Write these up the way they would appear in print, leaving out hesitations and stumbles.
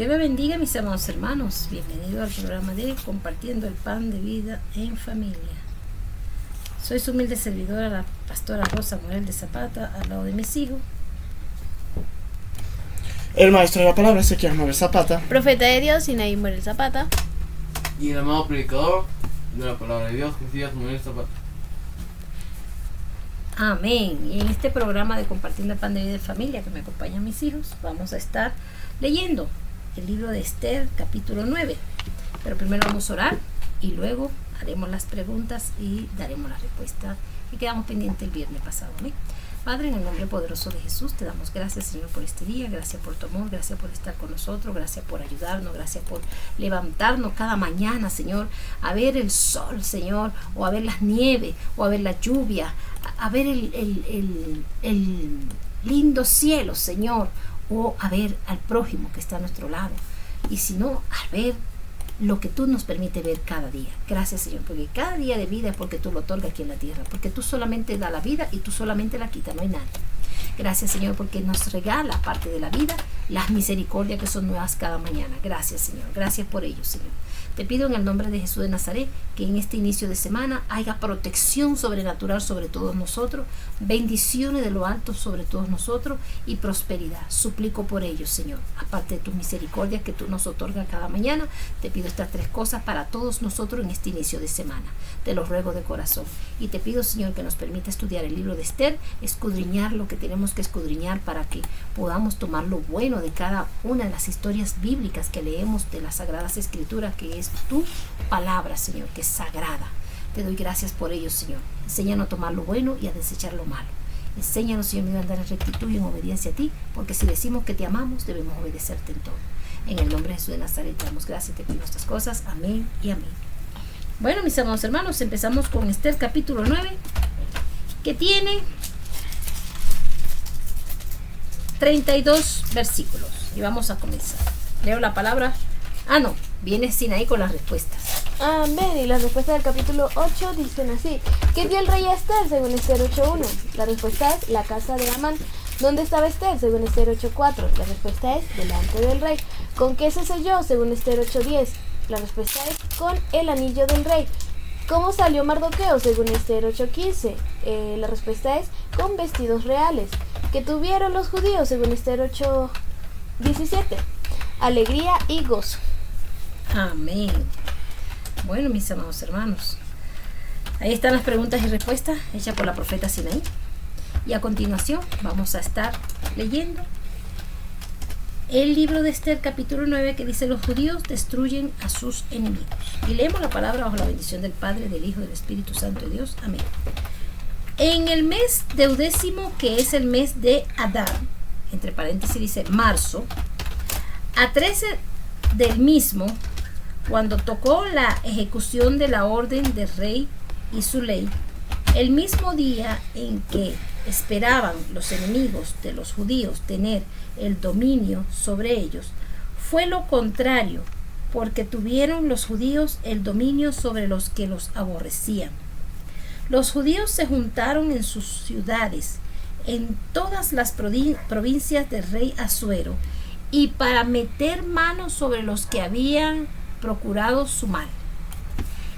Dios le bendiga, mis amados hermanos. Bienvenido al programa de Compartiendo el Pan de Vida en Familia. Soy su humilde servidora, la pastora Rosa Morel de Zapata, al lado de mis hijos. El maestro de la palabra, Ezequiel Morel Zapata. Profeta de Dios, Sinaí Morel Zapata. Y el amado predicador de la palabra de Dios, Jesús Morel Zapata. Amén. Y en este programa de Compartiendo el Pan de Vida en Familia, que me acompañan mis hijos, vamos a estar leyendo el libro de Esther, capítulo 9. Pero primero vamos a orar y luego haremos las preguntas y daremos la respuesta que quedamos pendientes el viernes pasado. ¿Sí? Padre, en el nombre poderoso de Jesús, te damos gracias, Señor, por este día. Gracias por tu amor, gracias por estar con nosotros, gracias por ayudarnos, gracias por levantarnos cada mañana, Señor, a ver el sol, Señor, o a ver las nieves, o a ver la lluvia, a ver el lindo cielo, Señor, o a ver al prójimo que está a nuestro lado. Y si no, a ver lo que tú nos permites ver cada día. Gracias, Señor, porque cada día de vida es porque tú lo otorgas aquí en la tierra, porque tú solamente das la vida y tú solamente la quitas, no hay nadie. Gracias, Señor, porque nos regala, aparte de la vida, las misericordias que son nuevas cada mañana. Gracias, Señor, gracias por ello, Señor. Te pido en el nombre de Jesús de Nazaret que en este inicio de semana haya protección sobrenatural sobre todos nosotros, bendiciones de lo alto sobre todos nosotros y prosperidad. Suplico por ellos, Señor. Aparte de tus misericordias que tú nos otorgas cada mañana, te pido estas tres cosas para todos nosotros en este inicio de semana. Te lo ruego de corazón. Y te pido, Señor, que nos permita estudiar el libro de Esther, escudriñar lo que tenemos que escudriñar para que podamos tomar lo bueno de cada una de las historias bíblicas que leemos de las Sagradas Escrituras, que es tu palabra, Señor, que es sagrada. Te doy gracias por ello, Señor. Enséñanos a tomar lo bueno y a desechar lo malo. Enséñanos, Señor mío, a andar en rectitud y en obediencia a ti, porque si decimos que te amamos, debemos obedecerte en todo. En el nombre de Jesús de Nazaret te damos gracias y te pido estas cosas. Amén y amén. Bueno, mis amados hermanos, empezamos con Esther capítulo 9, que tiene 32 versículos. Y vamos a comenzar. Leo la palabra. Viene Sinaí con las respuestas. Amén. Y las respuestas del capítulo 8 dicen así: ¿qué vio el rey a Esther? Según Esther 8.1. La respuesta es la casa de Amán. ¿Dónde estaba Esther? Según Esther 8.4. La respuesta es delante del rey. ¿Con qué se selló? Según Esther 8.10. La respuesta es con el anillo del rey. ¿Cómo salió Mardoqueo? Según Esther 8.15. La respuesta es con vestidos reales. ¿Qué tuvieron los judíos? Según Esther 8.17. Alegría y gozo. Amén. Bueno, mis amados hermanos, ahí están las preguntas y respuestas hechas por la profeta Sinaí. Y a continuación vamos a estar leyendo el libro de Esther capítulo 9, que dice: los judíos destruyen a sus enemigos. Y leemos la palabra bajo la bendición del Padre, del Hijo y del Espíritu Santo de Dios. Amén. En el mes 12º, que es el mes de Adar, entre paréntesis dice marzo, a 13 del mismo, cuando tocó la ejecución de la orden del rey y su ley, el mismo día en que esperaban los enemigos de los judíos tener el dominio sobre ellos, fue lo contrario, porque tuvieron los judíos el dominio sobre los que los aborrecían. Los judíos se juntaron en sus ciudades, en todas las provincias del rey Asuero, y para meter mano sobre los que habían procurado su mal.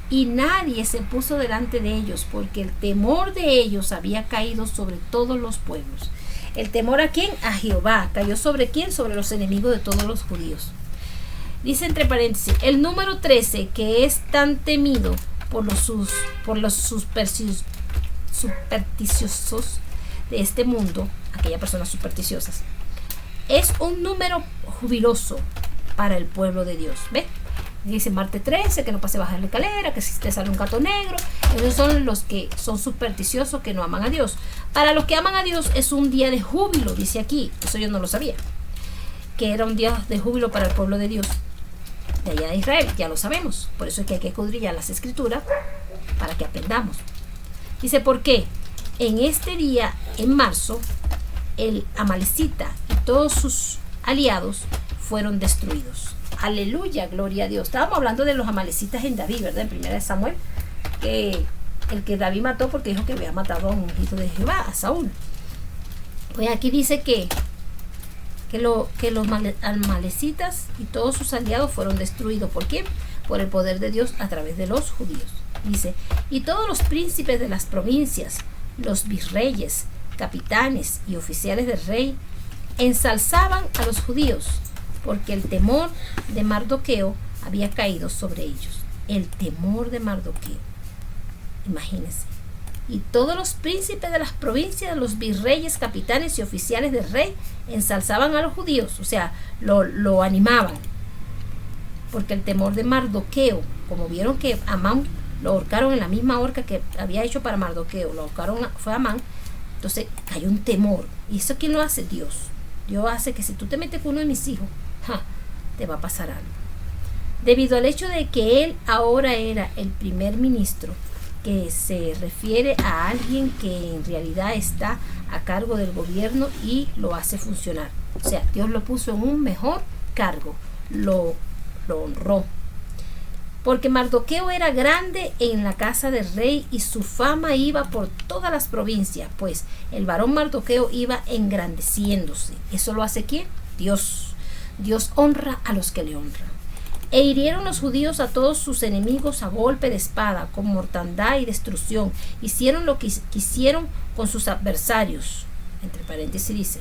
Y nadie se puso delante de ellos, porque el temor de ellos había caído sobre todos los pueblos. ¿El temor a quién? A Jehová. ¿Cayó sobre quién? Sobre los enemigos de todos los judíos. Dice entre paréntesis, el número 13, que es tan temido por los supersticiosos de este mundo, aquellas personas supersticiosas, es un número jubiloso para el pueblo de Dios. ¿Ve? Dice martes 13, que no pase bajar la escalera, que si te sale un gato negro. Esos son los que son supersticiosos, que no aman a Dios. Para los que aman a Dios es un día de júbilo, dice aquí. Eso yo no lo sabía, que era un día de júbilo para el pueblo de Dios de allá de Israel. Ya lo sabemos. Por eso es que hay que escudriñar las escrituras para que aprendamos. Dice, ¿por qué? En este día, en marzo, el amalecita y todos sus aliados fueron destruidos. Aleluya, gloria a Dios. Estábamos hablando de los amalecitas en David, ¿verdad? En primera de Samuel, que el que David mató porque dijo que había matado a un ungido de Jehová, a Saúl. Pues aquí dice que que los amalecitas y todos sus aliados fueron destruidos. ¿Por qué? Por el poder de Dios a través de los judíos. Dice, y todos los príncipes de las provincias, los virreyes, capitanes y oficiales del rey, ensalzaban a los judíos, porque el temor de Mardoqueo había caído sobre ellos. El temor de Mardoqueo. Imagínense. Y todos los príncipes de las provincias, los virreyes, capitanes y oficiales del rey, ensalzaban a los judíos, o sea, lo animaban. Porque el temor de Mardoqueo, como vieron que Amán lo ahorcaron en la misma horca que había hecho para Mardoqueo, lo ahorcaron, fue Amán, entonces hay un temor. ¿Y eso quién lo hace? Dios. Dios hace que si tú te metes con uno de mis hijos, te va a pasar algo. Debido al hecho de que él ahora era el primer ministro, que se refiere a alguien que en realidad está a cargo del gobierno y lo hace funcionar. O sea, Dios lo puso en un mejor cargo, lo honró. Porque Mardoqueo era grande en la casa del rey y su fama iba por todas las provincias, pues el varón Mardoqueo iba engrandeciéndose. ¿Eso lo hace quién? Dios. Dios honra a los que le honran. E hirieron los judíos a todos sus enemigos a golpe de espada, con mortandad y destrucción. Hicieron lo que quisieron con sus adversarios. Entre paréntesis dice,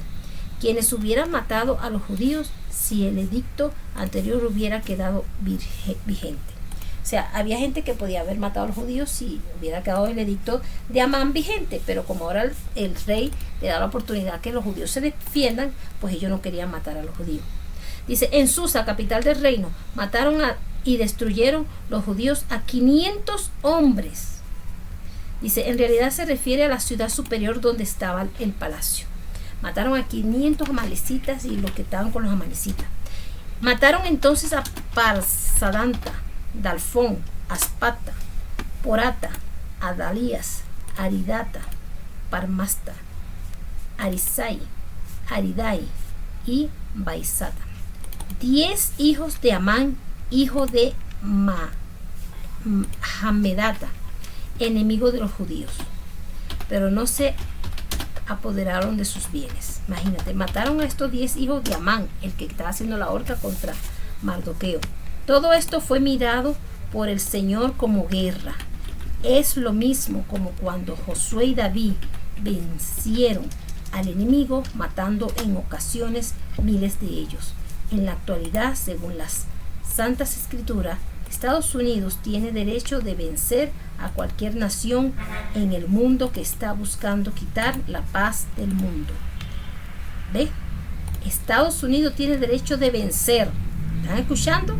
quienes hubieran matado a los judíos si el edicto anterior hubiera quedado vigente. O sea, había gente que podía haber matado a los judíos si hubiera quedado el edicto de Amán vigente, pero como ahora el rey le da la oportunidad que los judíos se defiendan, pues ellos no querían matar a los judíos. Dice, en Susa, capital del reino, mataron y destruyeron los judíos a 500 hombres. Dice, en realidad se refiere a la ciudad superior donde estaba el palacio. Mataron a 500 amalecitas y los que estaban con los amalecitas. Mataron entonces a Parsadanta, Dalfón, Aspata, Porata, Adalías, Aridata, Parmasta, Arisai, Aridai y Baisata. 10 hijos de Amán, hijo de Hamedata, enemigo de los judíos, pero no se apoderaron de sus bienes. Imagínate, mataron a estos 10 hijos de Amán, el que estaba haciendo la horca contra Mardoqueo. Todo esto fue mirado por el Señor como guerra. Es lo mismo como cuando Josué y David vencieron al enemigo, matando en ocasiones miles de ellos. En la actualidad, según las Santas Escrituras, Estados Unidos tiene derecho de vencer a cualquier nación en el mundo que está buscando quitar la paz del mundo. ¿Ve? Estados Unidos tiene derecho de vencer. ¿Están escuchando?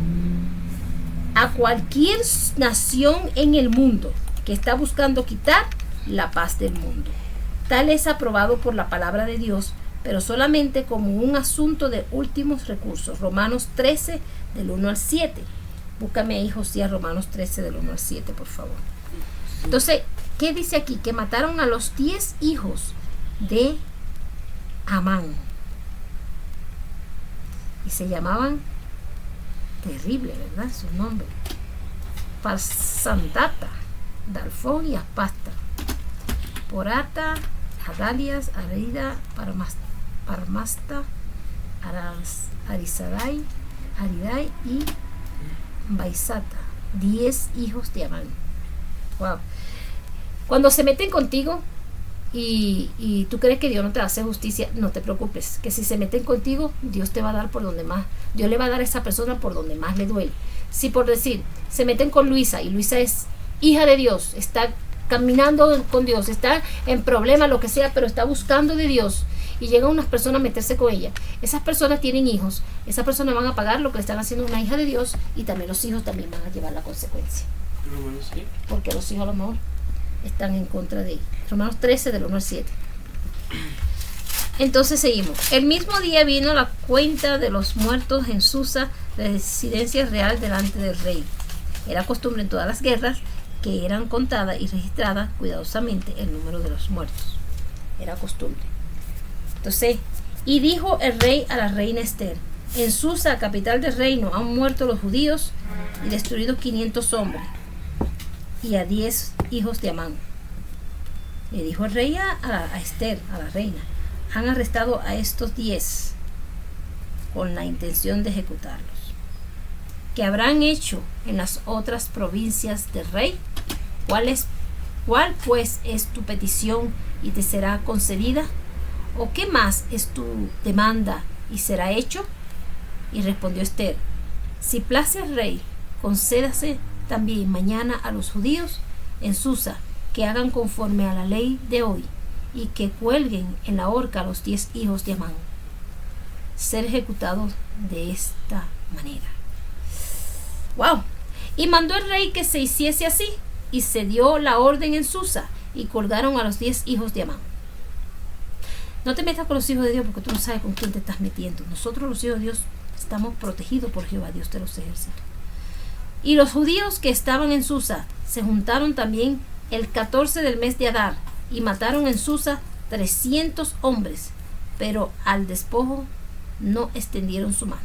A cualquier nación en el mundo que está buscando quitar la paz del mundo. Tal es aprobado por la palabra de Dios, pero solamente como un asunto de últimos recursos. Romanos 13, del 1 al 7. Búscame ahí, Josías, Romanos 13, del 1 al 7, por favor. Entonces, ¿qué dice aquí? Que mataron a los 10 hijos de Amán. Y se llamaban, terrible, ¿verdad? Su nombre. Parsandata, Dalfón y Aspasta. Porata, Adalias, Arida, Parmasta, Arisadai, Aridai y Baisata. 10 hijos de Amán. Wow. Cuando se meten contigo y tú crees que Dios no te hace justicia, no te preocupes, que si se meten contigo, Dios te va a dar por donde más, Dios le va a dar a esa persona por donde más le duele. Si por decir, se meten con Luisa y Luisa es hija de Dios, está caminando con Dios, está en problemas, lo que sea, pero está buscando de Dios, y llegan unas personas a meterse con ella, esas personas tienen hijos, esas personas van a pagar lo que le están haciendo a una hija de Dios, y también los hijos también van a llevar la consecuencia, porque los hijos a lo mejor están en contra de ella. Romanos 13, del 1 al 7. Entonces seguimos. El mismo día vino la cuenta de los muertos en Susa, residencia real delante del rey. Era costumbre en todas las guerras que eran contadas y registradas cuidadosamente el número de los muertos. Era costumbre. Entonces, y dijo el rey a la reina Esther: en Susa, capital del reino, han muerto los judíos y destruido 500 hombres y a 10 hijos de Amán. Le dijo el rey a Esther, a la reina: han arrestado a estos 10 con la intención de ejecutarlos. ¿Qué habrán hecho en las otras provincias del rey? ¿Cuál pues es tu petición y te será concedida? ¿O qué más es tu demanda y será hecho? Y respondió Ester: si place al rey, concédase también mañana a los judíos en Susa que hagan conforme a la ley de hoy y que cuelguen en la horca a los 10 hijos de Amán, ser ejecutados de esta manera. ¡Wow! Y mandó el rey que se hiciese así, y se dio la orden en Susa, y colgaron a los 10 hijos de Amán. No te metas con los hijos de Dios, porque tú no sabes con quién te estás metiendo. Nosotros los hijos de Dios estamos protegidos por Jehová, Dios de los ejércitos. Y los judíos que estaban en Susa se juntaron también el 14 del mes de Adar, y mataron en Susa 300 hombres, pero al despojo no extendieron su mano.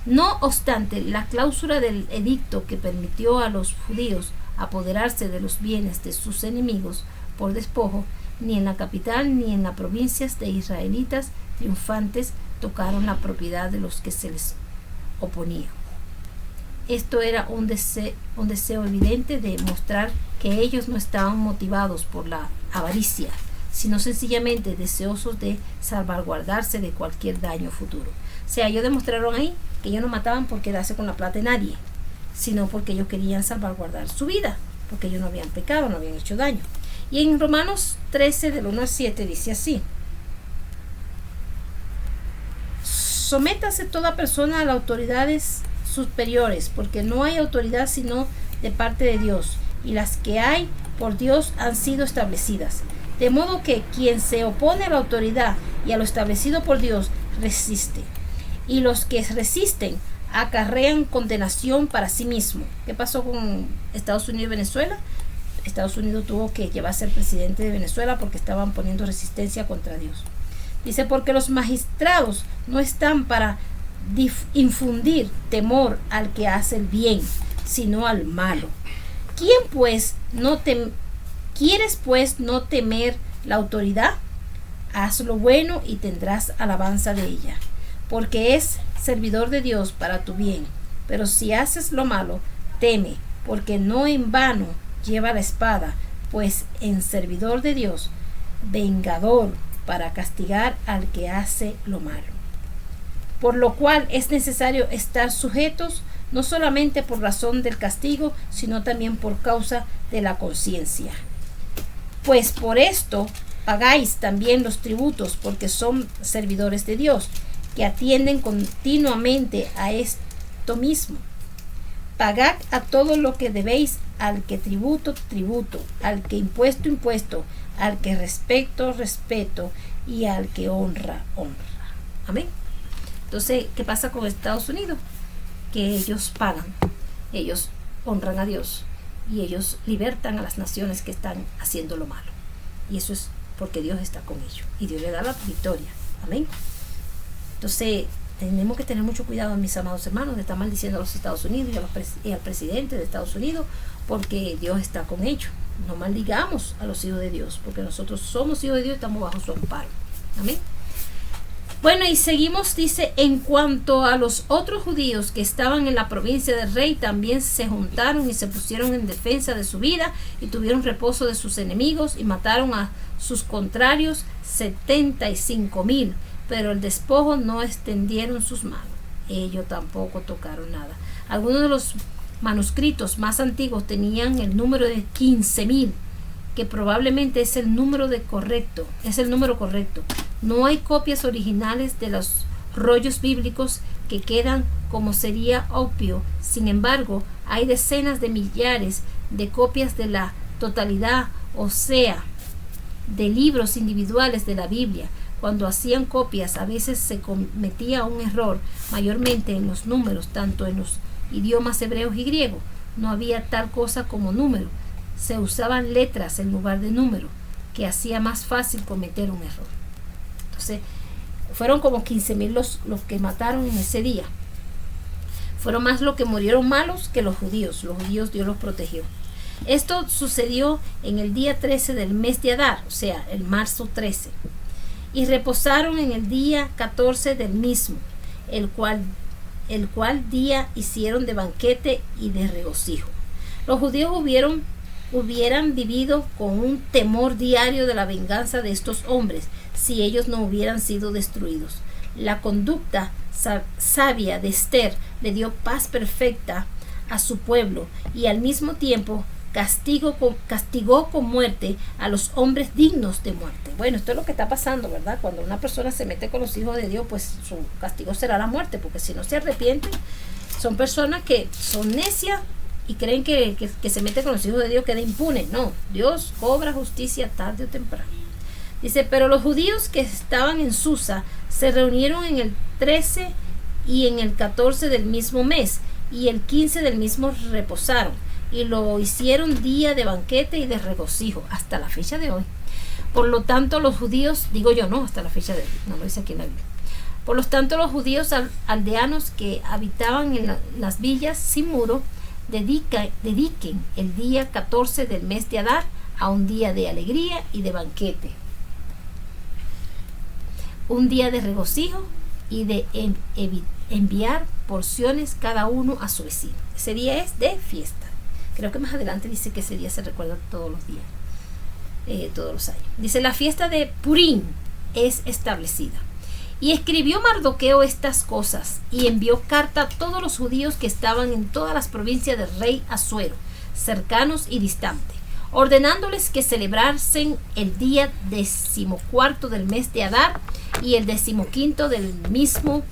No obstante, la cláusula del edicto que permitió a los judíos apoderarse de los bienes de sus enemigos por despojo, ni en la capital ni en las provincias de israelitas triunfantes tocaron la propiedad de los que se les oponía. Esto era un deseo evidente de mostrar que ellos no estaban motivados por la avaricia, sino sencillamente deseosos de salvaguardarse de cualquier daño futuro. O sea, ellos demostraron ahí que ellos no mataban por quedarse con la plata de nadie, sino porque ellos querían salvaguardar su vida, porque ellos no habían pecado, no habían hecho daño. Y en Romanos 13, del 1 al 7, dice así: sométase toda persona a las autoridades superiores, porque no hay autoridad sino de parte de Dios, y las que hay por Dios han sido establecidas. De modo que quien se opone a la autoridad y a lo establecido por Dios resiste. Y los que resisten acarrean condenación para sí mismo. ¿Qué pasó con Estados Unidos y Venezuela? Estados Unidos tuvo que llevarse al presidente de Venezuela porque estaban poniendo resistencia contra Dios. Dice: porque los magistrados no están para infundir temor al que hace el bien, sino al malo. ¿Quieres pues no temer la autoridad? Haz lo bueno y tendrás alabanza de ella, porque es servidor de Dios para tu bien. Pero si haces lo malo, teme, porque no en vano lleva la espada, pues en servidor de Dios, vengador para castigar al que hace lo malo. Por lo cual es necesario estar sujetos, no solamente por razón del castigo, sino también por causa de la conciencia. Pues por esto pagáis también los tributos, porque son servidores de Dios, que atienden continuamente a esto mismo. Pagad a todo lo que debéis, al que tributo, tributo, al que impuesto, impuesto, al que respeto, respeto, y al que honra, honra. Amén. Entonces, ¿qué pasa con Estados Unidos? Que ellos pagan, ellos honran a Dios y ellos libertan a las naciones que están haciendo lo malo. Y eso es porque Dios está con ellos y Dios le da la victoria. Amén. Entonces, tenemos que tener mucho cuidado, mis amados hermanos, de estar maldiciendo a los Estados Unidos y al presidente de Estados Unidos, porque Dios está con ellos. No maldigamos a los hijos de Dios, porque nosotros somos hijos de Dios y estamos bajo su amparo. Amén. Bueno, y seguimos, dice: en cuanto a los otros judíos que estaban en la provincia del rey, también se juntaron y se pusieron en defensa de su vida y tuvieron reposo de sus enemigos y mataron a sus contrarios 75,000, pero el despojo no extendieron sus manos. Ellos tampoco tocaron nada. Algunos de los manuscritos más antiguos tenían el número de 15,000, que probablemente es el número correcto. No hay copias originales de los rollos bíblicos que quedan como sería obvio. Sin embargo, hay decenas de millares de copias de la totalidad, o sea, de libros individuales de la Biblia. Cuando hacían copias, a veces se cometía un error, mayormente en los números, tanto en los idiomas hebreos y griego. No había tal cosa como número. Se usaban letras en lugar de número, que hacía más fácil cometer un error. Entonces, fueron como 15,000 los que mataron en ese día. Fueron más los que murieron malos que los judíos. Los judíos Dios los protegió. Esto sucedió en el día 13 del mes de Adar, o sea, el marzo 13. y reposaron en el día 14 del mismo, el cual día hicieron de banquete y de regocijo. Los judíos hubieran vivido con un temor diario de la venganza de estos hombres si ellos no hubieran sido destruidos. La conducta sabia de Esther le dio paz perfecta a su pueblo y al mismo tiempo castigó con muerte a los hombres dignos de muerte. Bueno, esto es lo que está pasando, ¿verdad? Cuando una persona se mete con los hijos de Dios, pues su castigo será la muerte, porque si no se arrepienten, son personas que son necias y creen que se mete con los hijos de Dios queda impune. No, Dios cobra justicia tarde o temprano. Dice, pero los judíos que estaban en Susa se reunieron en el 13 y en el 14 del mismo mes, y el 15 del mismo reposaron, y lo hicieron día de banquete y de regocijo, hasta la fecha de hoy. Por lo tanto, los judíos, digo yo, no, hasta la fecha de hoy, no lo dice aquí en la Biblia. Por lo tanto, los judíos aldeanos que habitaban en las villas sin muro, dediquen el día 14 del mes de Adar a un día de alegría y de banquete, un día de regocijo y de enviar porciones cada uno a su vecino. Ese día es de fiesta. Creo que más adelante dice que ese día se recuerda todos los días, todos los años. Dice, la fiesta de Purim es establecida. Y escribió Mardoqueo estas cosas, y envió carta a todos los judíos que estaban en todas las provincias del rey Asuero, cercanos y distantes, ordenándoles que celebrasen el día 14 del mes de Adar y el 15 del mismo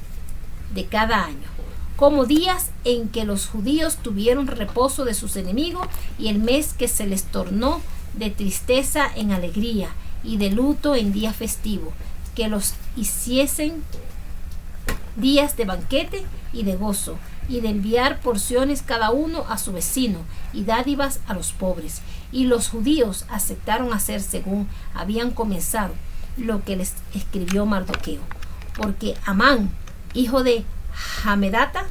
de cada año, como días en que los judíos tuvieron reposo de sus enemigos, y el mes que se les tornó de tristeza en alegría y de luto en día festivo, que los hiciesen días de banquete y de gozo, y de enviar porciones cada uno a su vecino, y dádivas a los pobres. Y los judíos aceptaron hacer según habían comenzado lo que les escribió Mardoqueo, porque Amán, hijo de Hamedata,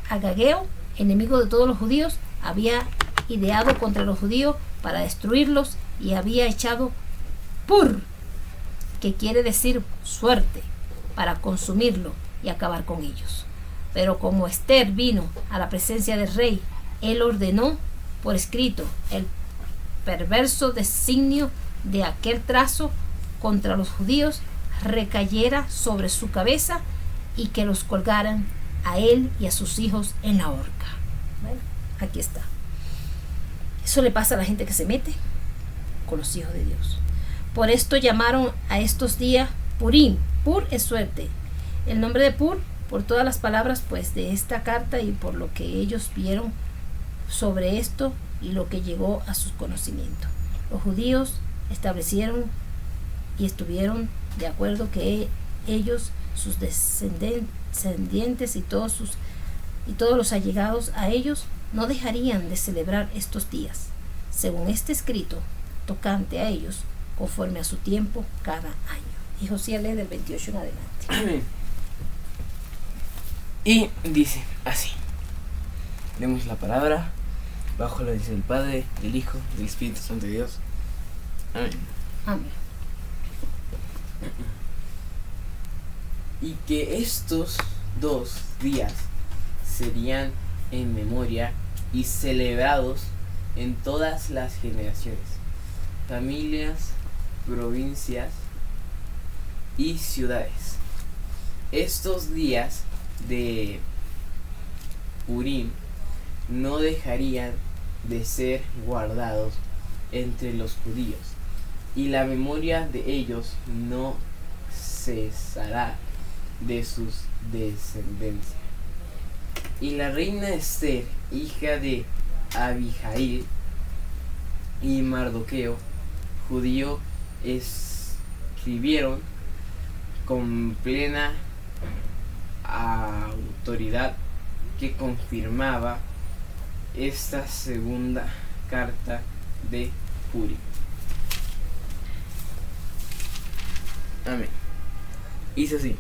Agageo, enemigo de todos los judíos, había ideado contra los judíos para destruirlos, y había echado pur, que quiere decir suerte, para consumirlo y acabar con ellos. Pero como Esther vino a la presencia del rey, él ordenó por escrito el perverso designio de aquel trazo contra los judíos recayera sobre su cabeza, y que los colgaran a él y a sus hijos en la horca. Bueno, aquí está. Eso le pasa a la gente que se mete con los hijos de Dios. Por esto llamaron a estos días Purim. Pur es suerte. El nombre de Pur, por todas las palabras pues de esta carta y por lo que ellos vieron sobre esto y lo que llegó a su conocimiento. Los judíos establecieron y estuvieron de acuerdo que ellos, sus descendientes y todos los allegados a ellos no dejarían de celebrar estos días, según este escrito, tocante a ellos, conforme a su tiempo cada año. Y Josías lee del 28 en adelante. Amén. Y dice así: leemos la palabra bajo la dirección del Padre, del Hijo, del Espíritu Santo de Dios. Amén. Amén. Y que estos 2 días serían en memoria y celebrados en todas las generaciones, familias, provincias y ciudades. Estos días de Purim no dejarían de ser guardados entre los judíos, y la memoria de ellos no cesará de sus descendencias. Y la reina Esther, hija de Abijail, y Mardoqueo, judío, escribieron con plena autoridad que confirmaba esta segunda carta de Purim. Amén. Hizo así: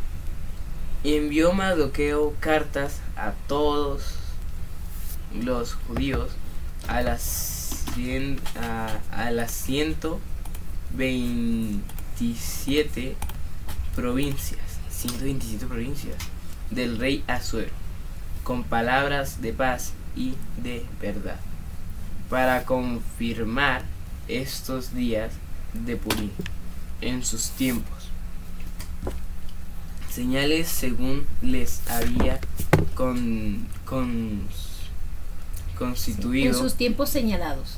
envió Mardoqueo cartas a todos los judíos a las 127 provincias, 127 provincias del rey Asuero, con palabras de paz y de verdad, para confirmar estos días de Purim en sus tiempos, señales según les había constituido. En sus tiempos señalados.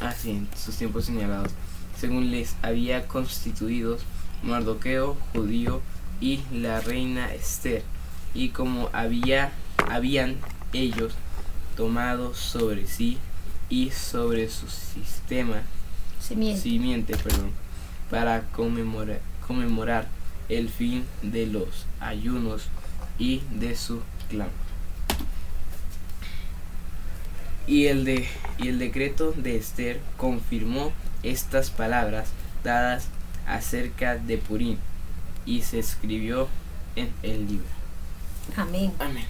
Así, en sus tiempos señalados, según les había constituido Mardoqueo, judío, y la reina Esther, y como habían ellos tomado sobre sí y sobre su simiente, para conmemorar el fin de los ayunos y de su clamor. Y el decreto de Esther confirmó estas palabras dadas acerca de Purim, y se escribió en el libro. Amén. Amén.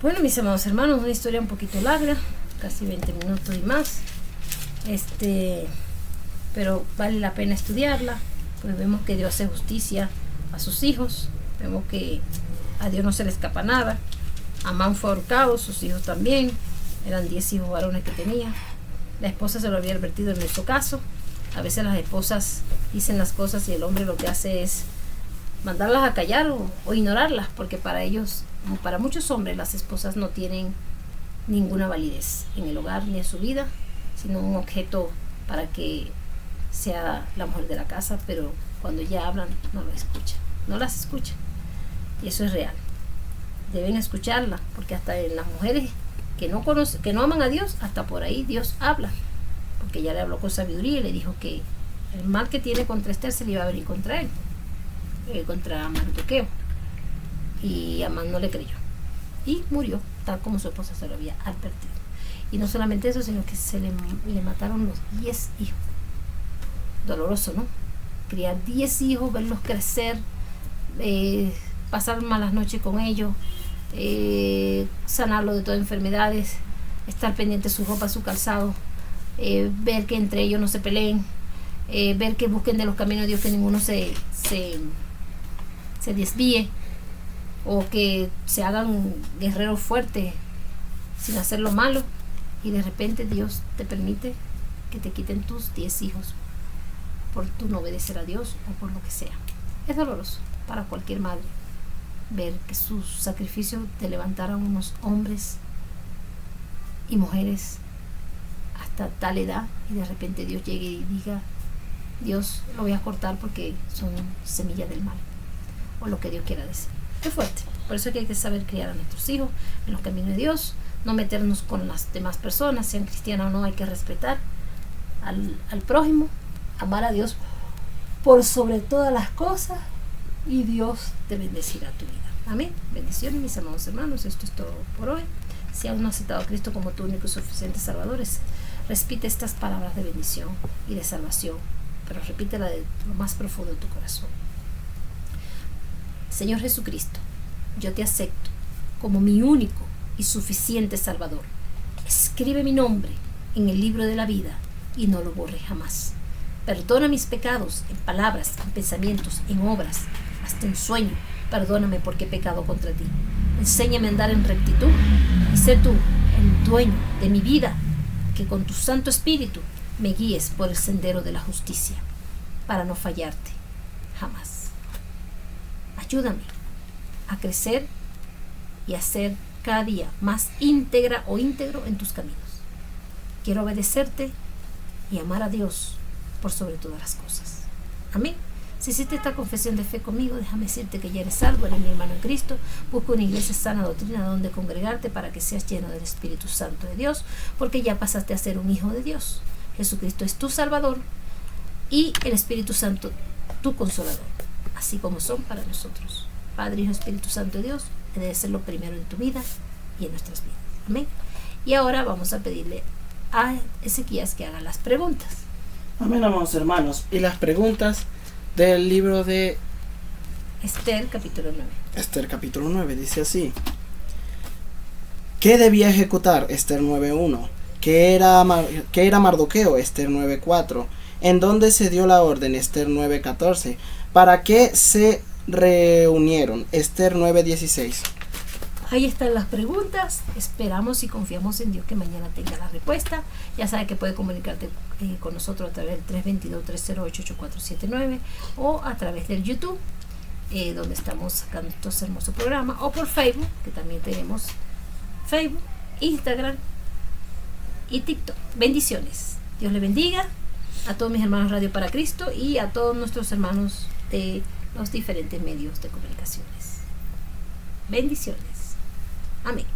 Bueno, mis amados hermanos, una historia un poquito larga, casi 20 minutos y más. Pero vale la pena estudiarla, pues vemos que Dios hace justicia a sus hijos, vemos que a Dios no se le escapa nada. Amán fue ahorcado, sus hijos también, eran 10 hijos varones que tenía. La esposa se lo había advertido en nuestro caso. A veces las esposas dicen las cosas y el hombre lo que hace es mandarlas a callar o ignorarlas, porque para ellos, para muchos hombres, las esposas no tienen ninguna validez en el hogar ni en su vida, sino un objeto para que sea la mujer de la casa, pero cuando ya hablan no lo escuchan, no las escuchan, y eso es real. Deben escucharla, porque hasta en las mujeres que no conocen, que no aman a Dios, hasta por ahí Dios habla, porque ya le habló con sabiduría y le dijo que el mal que tiene contra Esther se le iba a venir contra él, contra Mardoqueo, y Amán no le creyó y murió tal como su esposa se lo había advertido. Y no solamente eso, sino que se le mataron los 10 hijos. Doloroso, ¿no? Criar 10 hijos, verlos crecer, pasar malas noches con ellos, sanarlos de todas enfermedades, estar pendiente de su ropa, su calzado, ver que entre ellos no se peleen, ver que busquen de los caminos de Dios, que ninguno se desvíe, o que se hagan guerreros fuertes sin hacer lo malo, y de repente Dios te permite que te quiten tus 10 hijos por tu no obedecer a Dios o por lo que sea. Es doloroso para cualquier madre ver que sus sacrificios te levantaran unos hombres y mujeres hasta tal edad, y de repente Dios llegue y diga: Dios, lo voy a cortar porque son semillas del mal, o lo que Dios quiera decir. Es fuerte. Por eso es que hay que saber criar a nuestros hijos en los caminos de Dios, no meternos con las demás personas, sean cristianas o no. Hay que respetar al prójimo, amar a Dios por sobre todas las cosas, y Dios te bendecirá tu vida. Amén. Bendiciones, mis amados hermanos. Esto es todo por hoy. Si aún no has aceptado a Cristo como tu único y suficiente Salvador, repite estas palabras de bendición y de salvación, pero repítela de lo más profundo de tu corazón. Señor Jesucristo, yo te acepto como mi único y suficiente Salvador. Escribe mi nombre en el libro de la vida y no lo borres jamás. Perdona mis pecados en palabras, en pensamientos, en obras, hasta en sueño. Perdóname porque he pecado contra ti. Enséñame a andar en rectitud y sé tú el dueño de mi vida, que con tu Santo Espíritu me guíes por el sendero de la justicia para no fallarte jamás. Ayúdame a crecer y a ser cada día más íntegra o íntegro en tus caminos. Quiero obedecerte y amar a Dios por sobre todas las cosas. Amén. Si hiciste esta confesión de fe conmigo, déjame decirte que ya eres salvo, eres mi hermano en Cristo. Busca una iglesia sana doctrina donde congregarte para que seas lleno del Espíritu Santo de Dios, porque ya pasaste a ser un hijo de Dios. Jesucristo es tu Salvador y el Espíritu Santo tu Consolador, así como son para nosotros. Padre, Hijo, Espíritu Santo de Dios, que debe ser lo primero en tu vida y en nuestras vidas. Amén. Y ahora vamos a pedirle a Ezequías que haga las preguntas. Amén, amados hermanos. Y las preguntas del libro de Esther, capítulo 9. Esther, capítulo 9, dice así: ¿qué debía ejecutar? Esther 9.1. ¿Qué era Mardoqueo? Esther 9.4. ¿En dónde se dio la orden? Esther 9.14. ¿Para qué se reunieron? Esther 9:16. Ahí están las preguntas. Esperamos y confiamos en Dios que mañana tenga la respuesta. Ya sabe que puede comunicarte con nosotros a través del 322-308-8479 o a través del YouTube, donde estamos sacando estos hermosos programas, o por Facebook, que también tenemos Facebook, Instagram y TikTok. Bendiciones. Dios le bendiga a todos mis hermanos Radio para Cristo y a todos nuestros hermanos de los diferentes medios de comunicaciones. Bendiciones. Amén.